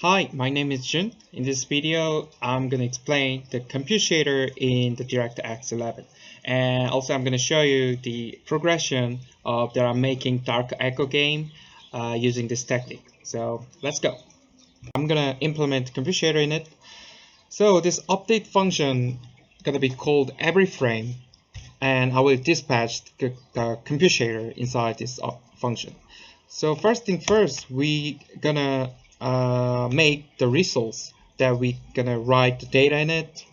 Hi, my name is Jun. In this video, I'm going to explain the compute shader in the Directx 11. And also I'm going to show you the progression of that I'm making Dark Echo game using this technique. So let's go. I'm going to implement compute shader in it. So this update function going to be called every frame, and I will dispatch the compute shader inside this function. So first thing first, we gonna make the results that we gonna write the data in it.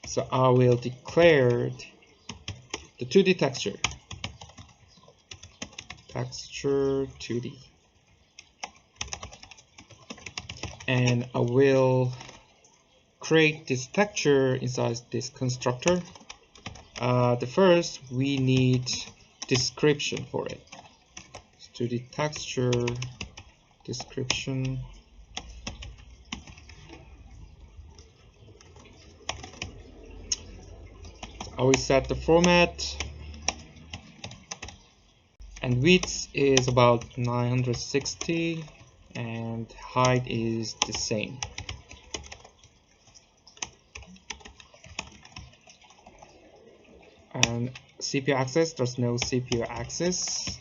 So I will declare the 2D texture 2D, and I will create this texture inside this constructor. The first, we need description for it. To the texture description. I will set the format, and width is about 960 and height is the same. And CPU access, there's no CPU access.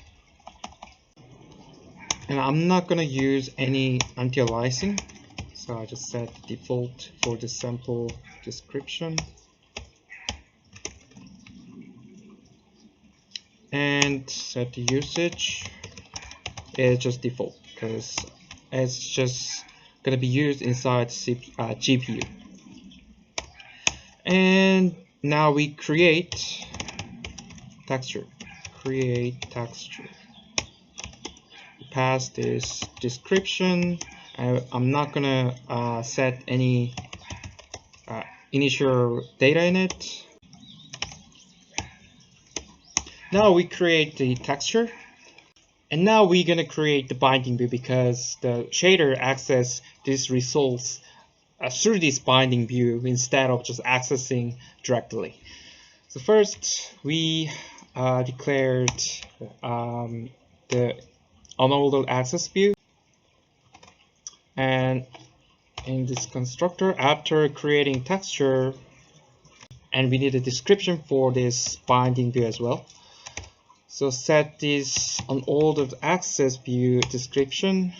And I'm not going to use any anti-aliasing, so I just set the default for the sample description. And set the usage is just default because it's just going to be used inside GPU. And now we create texture. Pass this description. I'm not gonna set any initial data in it. Now we create the texture, and now we're gonna create the binding view because the shader access these results through this binding view instead of just accessing directly. So first we declared the unordered access view, and in this constructor, after creating texture, and we need a description for this binding view as well. So set this unordered access view description.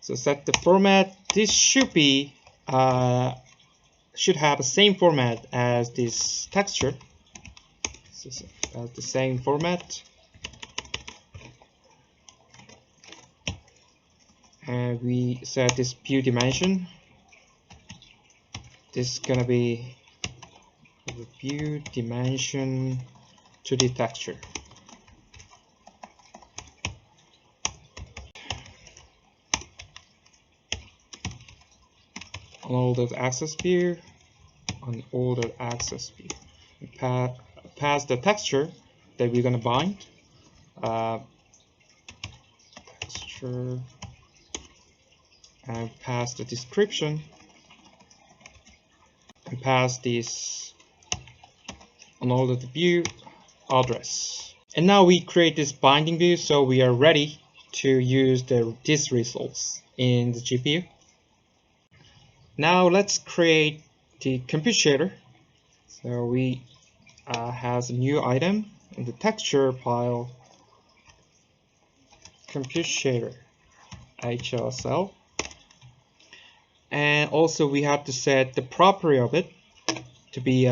So set the format. This should be should have the same format as this texture. So the same format, and we set this view dimension. This is gonna be the view dimension to the texture. Unordered access view, unordered access view. Pass the texture that we're gonna bind. Texture, and pass the description, and pass this unordered view address. And now we create this binding view, so we are ready to use these results in the GPU. Now let's create the compute shader. So we have a new item in the texture file, compute shader HLSL, and also we have to set the property of it to be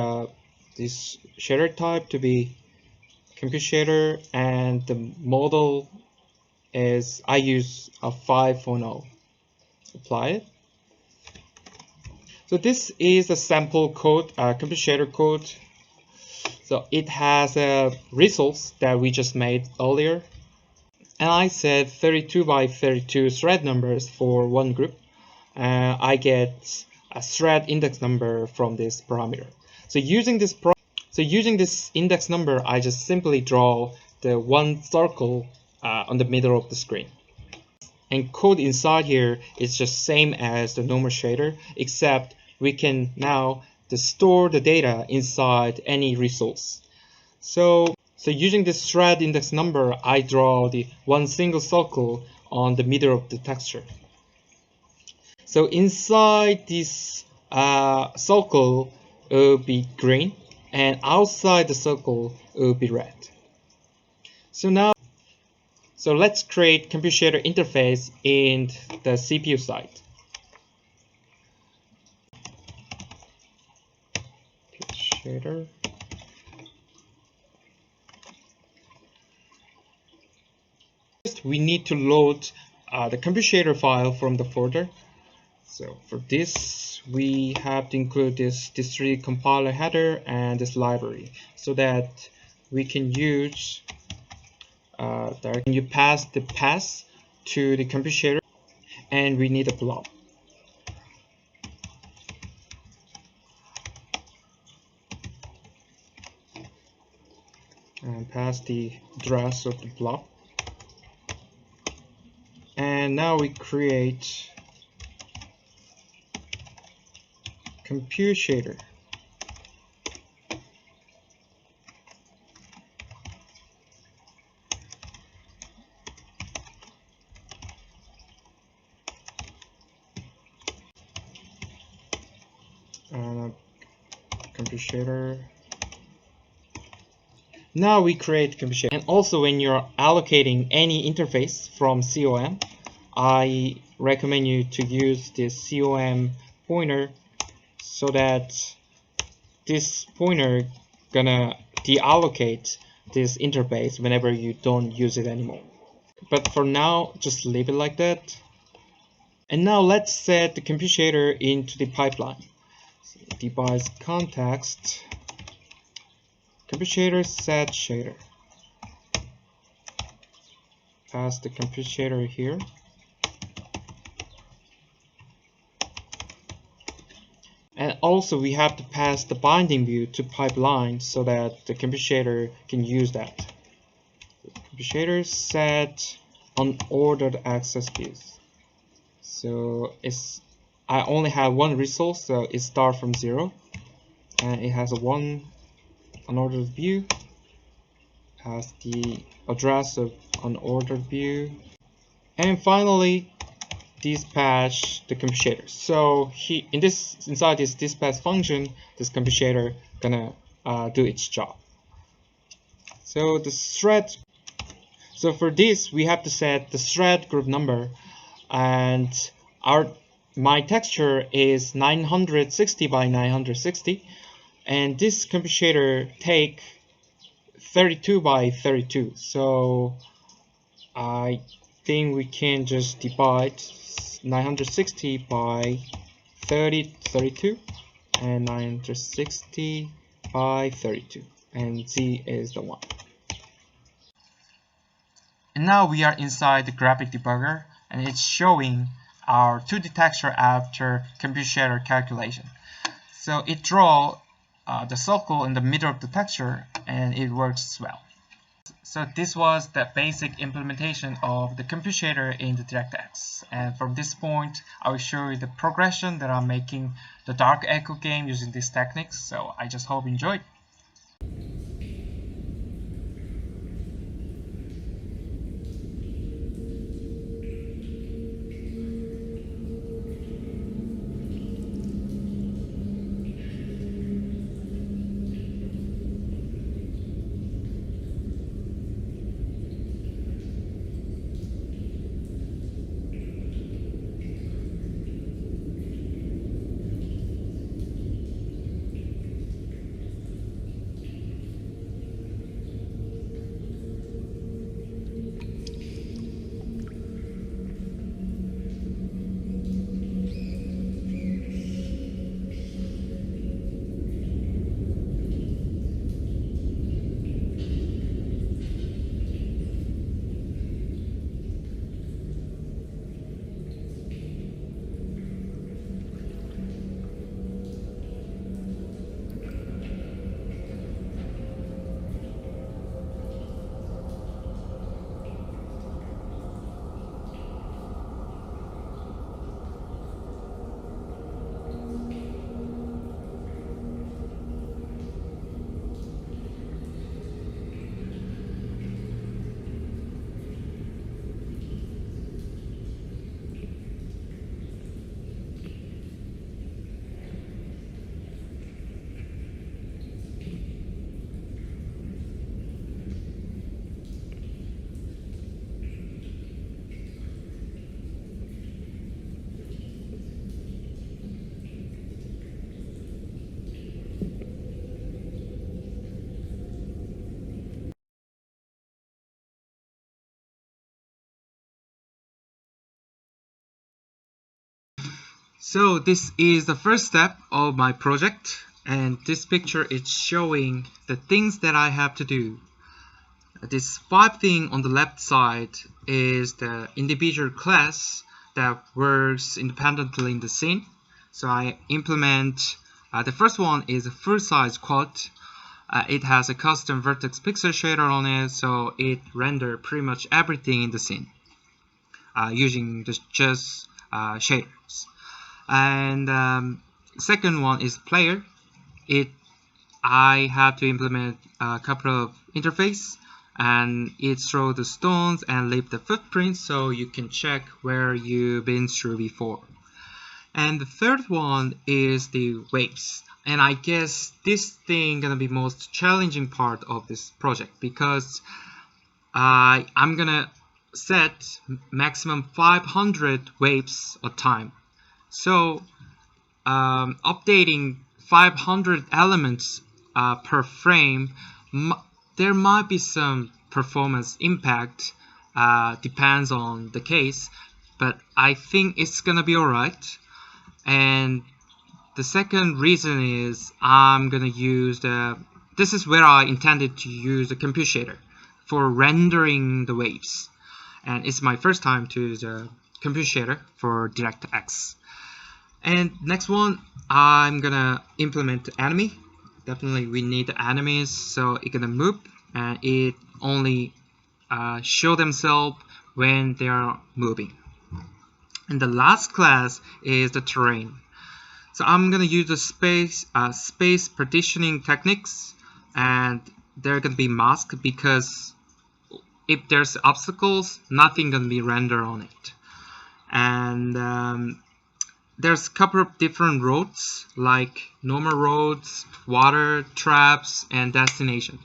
this shader type to be compute shader, and the model is I use a 5.0. Apply it. So this is a sample code, compute shader code. So it has results that we just made earlier, and I said 32 by 32 thread numbers for one group. I get a thread index number from this parameter. So using this index number, I just simply draw the one circle on the middle of the screen. And code inside here is just same as the normal shader, except we can now store the data inside any resource. So So using this thread index number, I draw the one single circle on the middle of the texture. So inside this circle it will be green, and outside the circle it will be red. So let's create computer shader interface in the CPU side. Shader. First, we need to load the computer shader file from the folder. So for this, we have to include this dist3 compiler header and this library, so that we can use you pass the path to the computer shader, and we need a blob. And pass the address of the blob. And now we create compute shader. Compute shader. Now we create compute shader. And also, when you're allocating any interface from COM, I recommend you to use this COM pointer, so that this pointer gonna deallocate this interface whenever you don't use it anymore. But for now, just leave it like that. And now let's set the compute shader into the pipeline. So device context compute shader set shader. Pass the compute shader here. And also we have to pass the binding view to pipeline, so that the compute shader can use that. Compute shader set unordered access views. So I only have one resource, so it starts from 0, and it has a one unordered view, has the address of unordered view, and finally dispatch the compute shader. So inside this dispatch function, this compute shader gonna do its job. So the thread. So for this, we have to set the thread group number, and my texture is 960 by 960, and this compute shader take 32 by 32. So I think we can just divide 960 by 32 and 960 by 32, and Z is the one. And now we are inside the graphic debugger, and it's showing our 2D texture after compute shader calculation. So it draws the circle in the middle of the texture, and it works well. So this was the basic implementation of the compute shader in the Directx. And from this point, I will show you the progression that I'm making the Dark Echo game using these techniques. So I just hope you enjoyed. So this is the first step of my project, and this picture is showing the things that I have to do. This 5 thing on the left side is the individual class that works independently in the scene. So I implement the first one is a full size quad. It has a custom vertex pixel shader on it, so it renders pretty much everything in the scene using just shaders. And second one is player. I have to implement a couple of interface, and it throws the stones and leave the footprints so you can check where you've been through before. And the third one is the waves, and I guess this thing gonna be most challenging part of this project, because I'm gonna set maximum 500 waves a time. So updating 500 elements per frame, there might be some performance impact, depends on the case, but I think it's gonna be alright. And the second reason is I'm gonna use this is where I intended to use the compute shader for rendering the waves, and it's my first time to use a compute shader for Directx. And next one, I'm gonna implement the enemy. Definitely we need the enemies, so it's gonna move, and it only show themselves when they are moving. And the last class is the terrain. So I'm gonna use the space partitioning techniques, and they're gonna be masked because if there's obstacles, nothing gonna be rendered on it. And there's a couple of different roads, like normal roads, water, traps, and destination.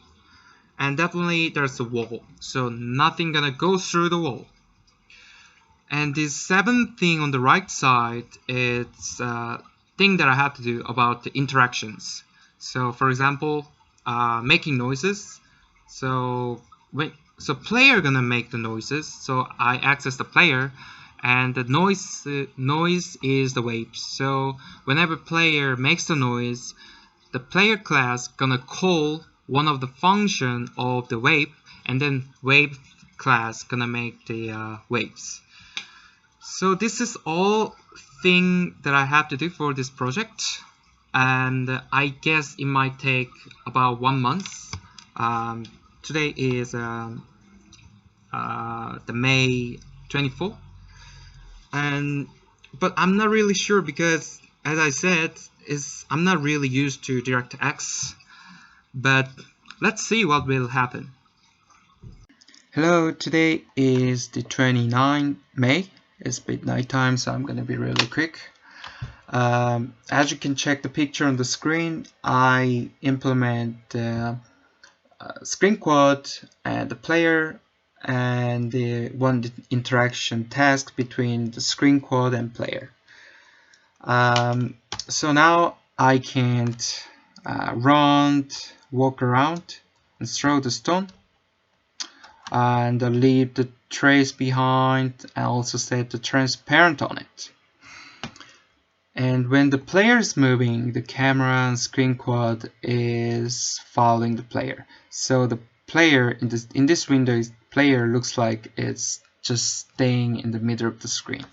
And definitely there's a wall, so nothing gonna go through the wall. And this seventh thing on the right side, it's a thing that I have to do about the interactions. So for example, making noises. So player gonna make the noises, so I access the player, and the noise is the waves. So whenever player makes the noise, the player class gonna call one of the function of the wave, and then wave class gonna make the waves. So this is all thing that I have to do for this project, and I guess it might take about 1 month. Today is the May 24th, but I'm not really sure because, as I said, I'm not really used to Directx, but let's see what will happen. Hello, today is the 29th May. It's bit nighttime, so I'm gonna be really quick. As you can check the picture on the screen, I implement the screen quad and the player, and the one interaction task between the screen quad and player. So now I can't run, walk around, and throw the stone, and leave the trace behind, and also set the transparent on it. And when the player is moving, the camera and screen quad is following the player. So the player in this window, player looks like it's just staying in the middle of the screen.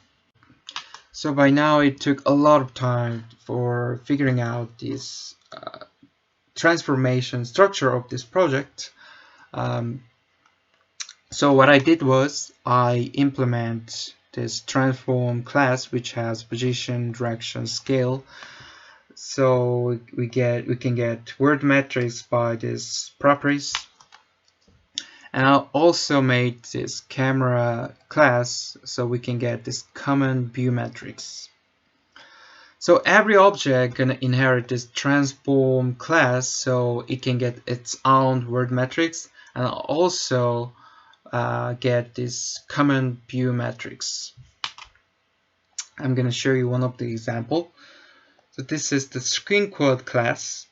So by now it took a lot of time for figuring out this transformation structure of this project. So what I did was I implement this transform class, which has position, direction, scale. So we can get word metrics by this properties. And I also made this camera class so we can get this common view metrics. So every object gonna inherit this transform class, so it can get its own word metrics, and also get this common view metrics. I'm gonna show you one of the example. So this is the screen quad class.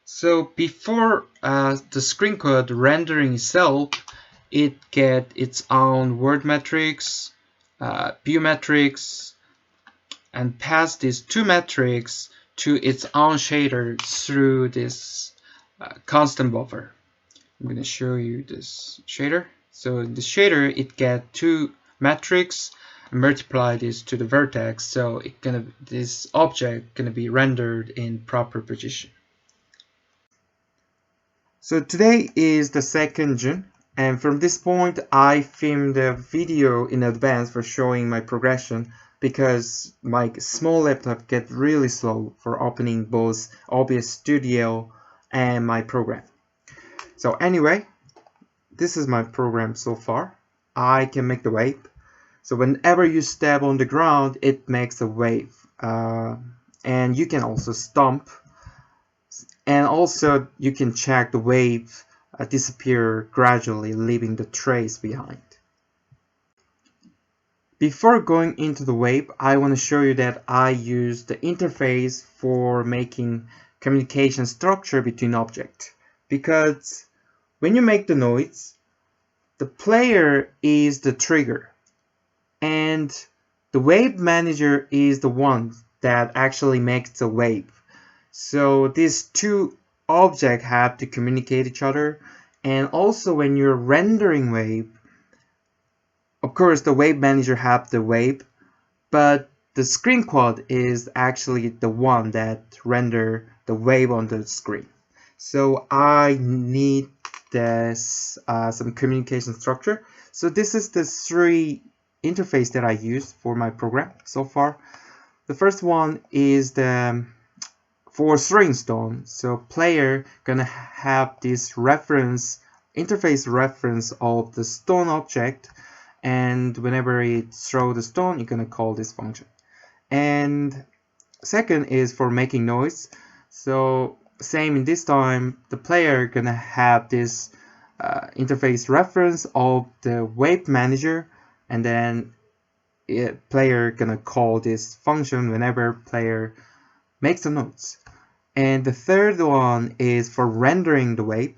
So before the screen quad rendering itself, it get its own word metrics, view metrics, and pass these two metrics to its own shader through this constant buffer. I'm going to show you this shader. So the shader, it get two metrics and multiply this to the vertex, so this object gonna be rendered in proper position. So today is the 2nd June, and from this point I filmed a video in advance for showing my progression because my small laptop gets really slow for opening both OBS Studio and my program. So anyway, this is my program so far. I can make the wave. So whenever you step on the ground, it makes a wave. And you can also stomp. And also you can check the wave disappear gradually, leaving the trace behind. Before going into the wave, I want to show you that I use the interface for making communication structure between objects. Because when you make the noise, the player is the trigger, and the wave manager is the one that actually makes the wave. So these two objects have to communicate each other, and also when you're rendering wave, of course the wave manager have the wave, but the screen quad is actually the one that render the wave on the screen. So I need this some communication structure. So this is the three interface that I use for my program so far. The first one is the for throwing stone. So player gonna have this reference interface reference of the stone object, and whenever it throw the stone, you're gonna call this function. And second is for making noise. So same in this time, the player gonna have this interface reference of the wave manager, and then player gonna call this function whenever player makes a noise. And the third one is for rendering the wave.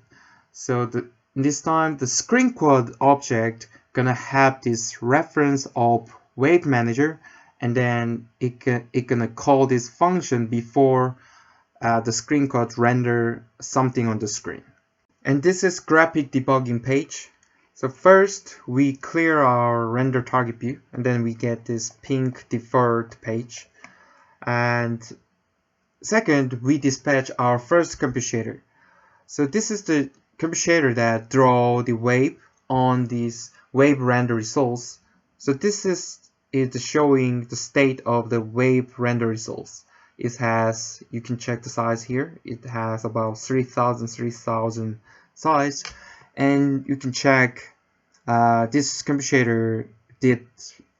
So this time the screen quad object gonna have this reference of wave manager, and then it gonna call this function before the screen quad render something on the screen. And this is graphic debugging page. So first we clear our render target view, and then we get this pink default page. And second, we dispatch our first compute shader. So this is the compute shader that draw the wave on these wave render results. So this is showing the state of the wave render results. It has, you can check the size here, it has about 3000 size, and you can check this compute shader did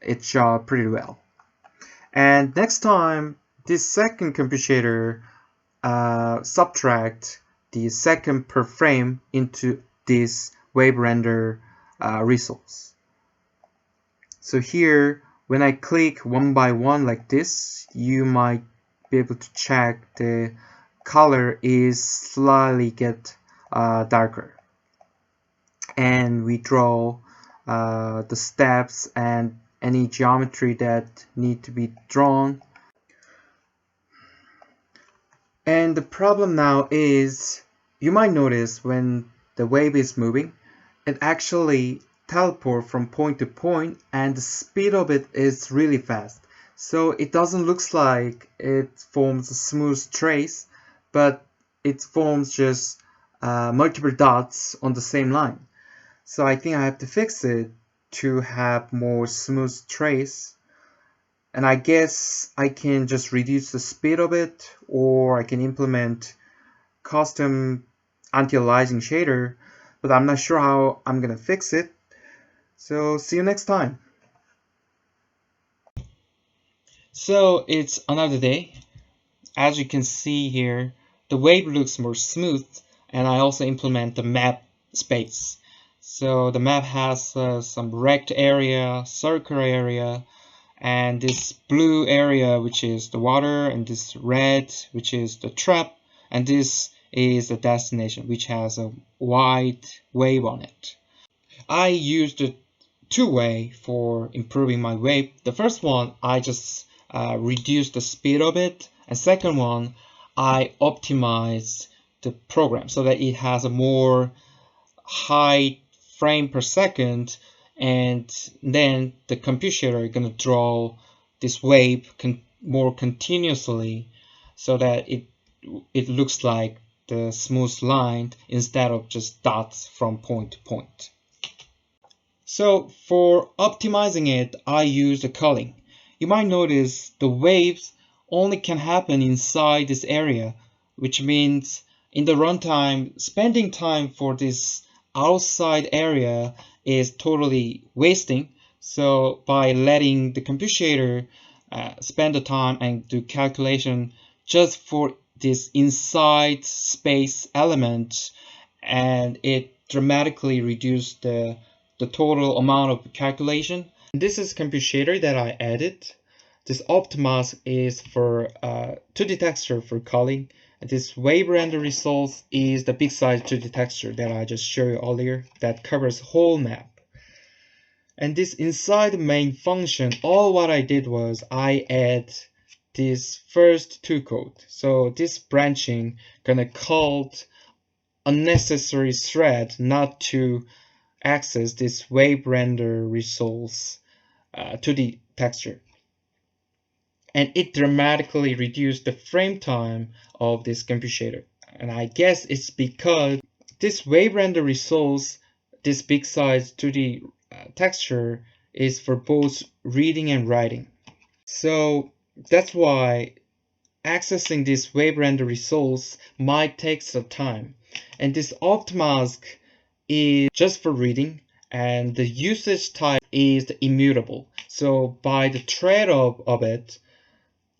its job pretty well. And next time, this second compute shader subtract the second per frame into this wave render results. So here, when I click one by one like this, you might be able to check the color is slightly get darker. And we draw the steps and any geometry that need to be drawn. And the problem now is, you might notice when the wave is moving, it actually teleports from point to point, and the speed of it is really fast. So it doesn't look like it forms a smooth trace, but it forms just multiple dots on the same line. So I think I have to fix it to have more smooth trace. And I guess I can just reduce the speed of it, or I can implement custom anti-aliasing shader, but I'm not sure how I'm gonna fix it. So see you next time. So it's another day. As you can see here, the wave looks more smooth, and I also implement the map space. So the map has some rect area, circle area, and this blue area, which is the water, and this red, which is the trap, and this is the destination, which has a white wave on it. I used the two-way for improving my wave. The first one, I just reduce the speed of it, and second one, I optimize the program so that it has a more high frame per second, and then the computer is going to draw this wave more continuously so that it looks like the smooth line instead of just dots from point to point. So for optimizing it, I use the culling. You might notice the waves only can happen inside this area, which means in the runtime, spending time for this outside area is totally wasting. So by letting the computer spend the time and do calculation just for this inside space element, and it dramatically reduced the total amount of calculation. This is computer that I added. This optmask is for 2D texture for culling. This wave render results is the big size 2D texture that I just showed you earlier that covers whole map. And this inside the main function, all what I did was I add this first two code. So this branching gonna call unnecessary thread not to access this wave render results to the texture, and it dramatically reduced the frame time of this computer. And I guess it's because this wave render results, this big size to the texture, is for both reading and writing. So that's why accessing these wave render results might take some time. And this optmask is just for reading, and the usage type is immutable. So by the trade-off of it,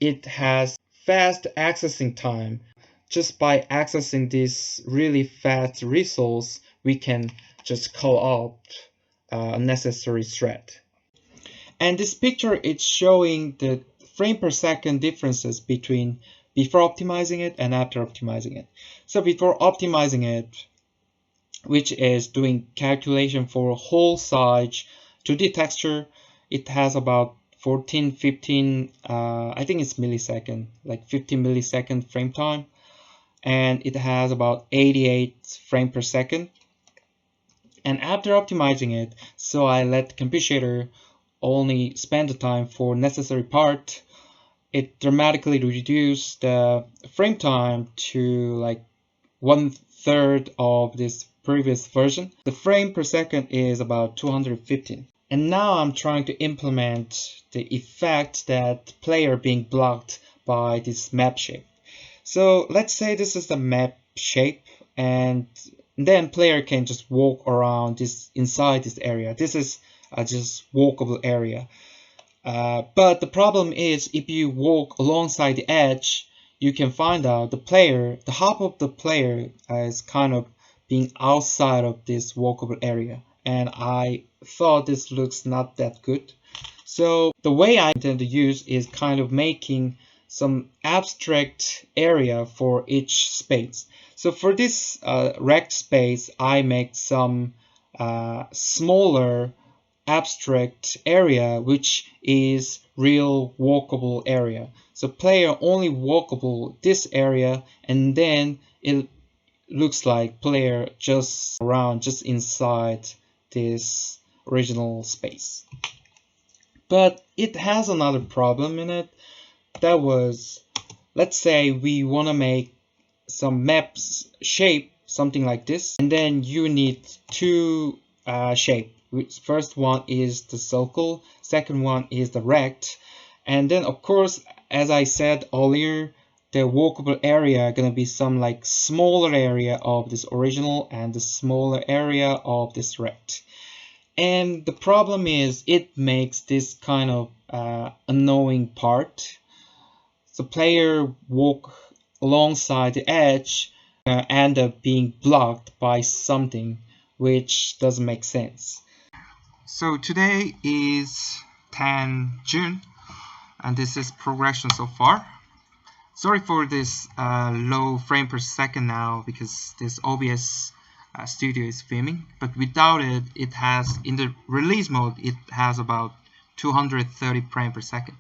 it has fast accessing time. Just by accessing these really fast results, we can just call out unnecessary thread. And this picture is showing the frame per second differences between before optimizing it and after optimizing it. So before optimizing it, which is doing calculation for whole size 2D texture, it has about 14, 15, I think it's millisecond, like 15 millisecond frame time. And it has about 88 frame per second. And after optimizing it, so I let the computer only spend the time for necessary part, it dramatically reduced the frame time to like 1/3 of this previous version. The frame per second is about 215. And now I'm trying to implement the effect that player being blocked by this map shape. So let's say this is the map shape, and then player can just walk around this inside this area. This is just walkable area. But the problem is if you walk alongside the edge, you can find out the half of the player is kind of being outside of this walkable area. And I thought this looks not that good. So the way I intend to use is kind of making some abstract area for each space. So for this rect space, I make some smaller abstract area which is real walkable area. So player only walkable this area, and then it looks like player just around just inside this original space. But it has another problem in it. That was, let's say we want to make some maps shape something like this, and then you need two shape. First one is the circle, second one is the rect, and then of course, as I said earlier, the walkable area gonna be some like smaller area of this original and the smaller area of this rect. And the problem is it makes this kind of annoying part. The player walk alongside the edge end up being blocked by something which doesn't make sense. So today is 10 June, and this is progression so far. Sorry for this low frame per second now, because this OBS Studio is filming, but without it, it has, in the release mode, it has about 230 frame per second.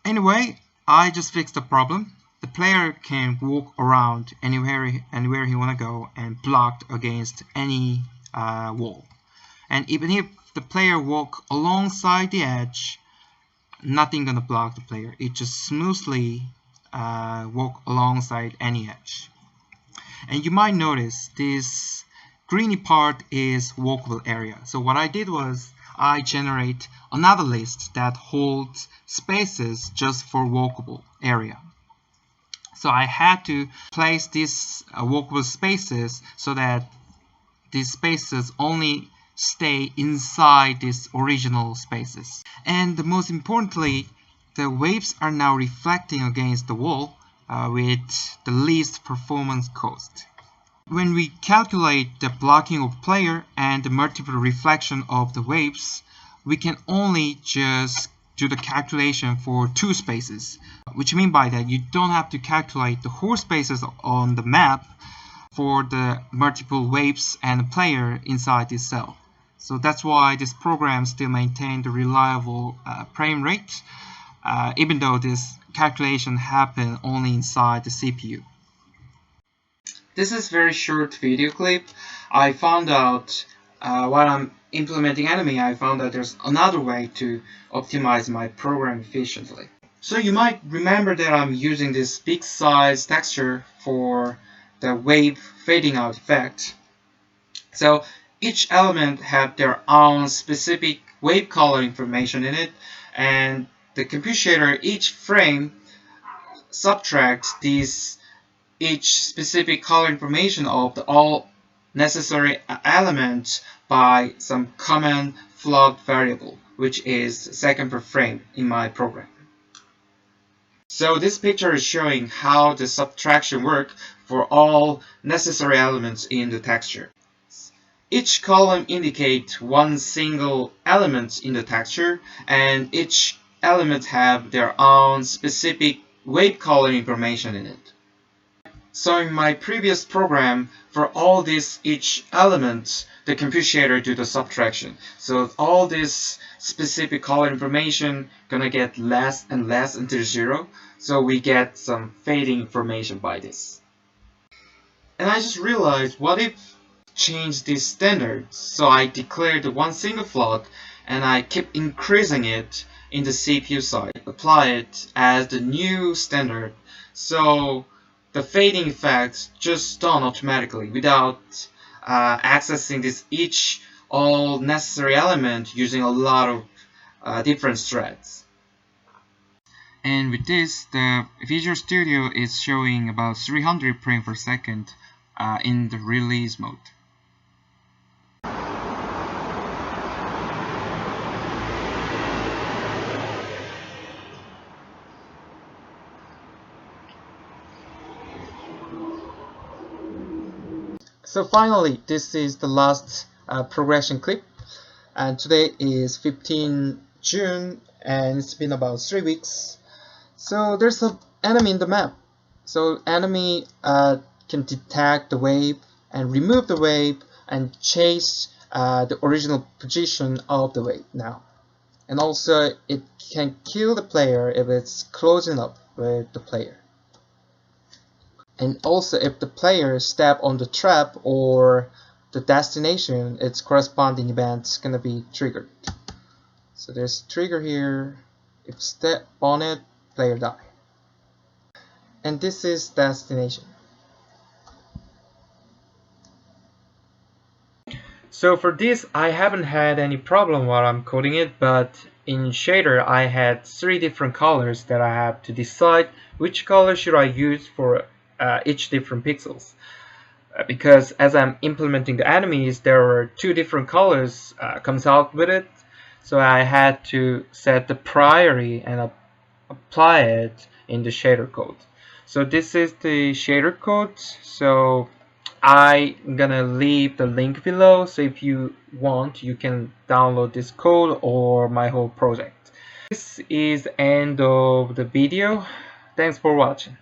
Anyway, I just fixed the problem. The player can walk around anywhere he wanna go and blocked against any wall. And even if the player walk alongside the edge, nothing gonna block the player. It just smoothly walk alongside any edge. And you might notice this greeny part is walkable area. So what I did was I generate another list that holds spaces just for walkable area. So I had to place these walkable spaces so that these spaces only stay inside these original spaces. And most importantly, the waves are now reflecting against the wall with the least performance cost. When we calculate the blocking of player and the multiple reflection of the waves, we can only just do the calculation for two spaces, which mean by that you don't have to calculate the whole spaces on the map for the multiple waves and the player inside this cell. So that's why this program still maintains the reliable frame rate, even though this calculation happened only inside the CPU. This is very short video clip. I found out while I'm implementing enemy, I found that there's another way to optimize my program efficiently. So you might remember that I'm using this big size texture for the wave fading out effect. So each element have their own specific wave color information in it, and the compute shader each frame subtracts each specific color information of all necessary elements by some common float variable, which is second per frame in my program. So this picture is showing how the subtraction works for all necessary elements in the texture. Each column indicates one single element in the texture, and each element have their own specific wave color information in it. So in my previous program, for all these each elements, the compute shader do the subtraction. So all this specific color information gonna get less and less until 0. So we get some fading information by this. And I just realized, what if change this standard? So I declared one single float and I keep increasing it in the CPU side, apply it as the new standard. So the fading effects just done automatically without accessing this all necessary element using a lot of different threads. And with this, the Visual Studio is showing about 300 frames per second in the release mode. So finally, this is the last progression clip, and today is 15 June and it's been about 3 weeks. So there's an enemy in the map. So enemy can detect the wave and remove the wave and chase the original position of the wave now. And also it can kill the player if it's close enough with the player. And also if the player step on the trap or the destination, its corresponding event is going to be triggered. So there's a trigger here. If step on it, player die. And this is destination. So for this, I haven't had any problem while I'm coding it, but in shader I had 3 different colors that I have to decide which color should I use for each different pixels. Because as I'm implementing the enemies, there were 2 different colors comes out with it, so I had to set the priority and apply it in the shader code. So this is the shader code. So I'm gonna leave the link below, so if you want, you can download this code or my whole project. This is the end of the video. Thanks for watching.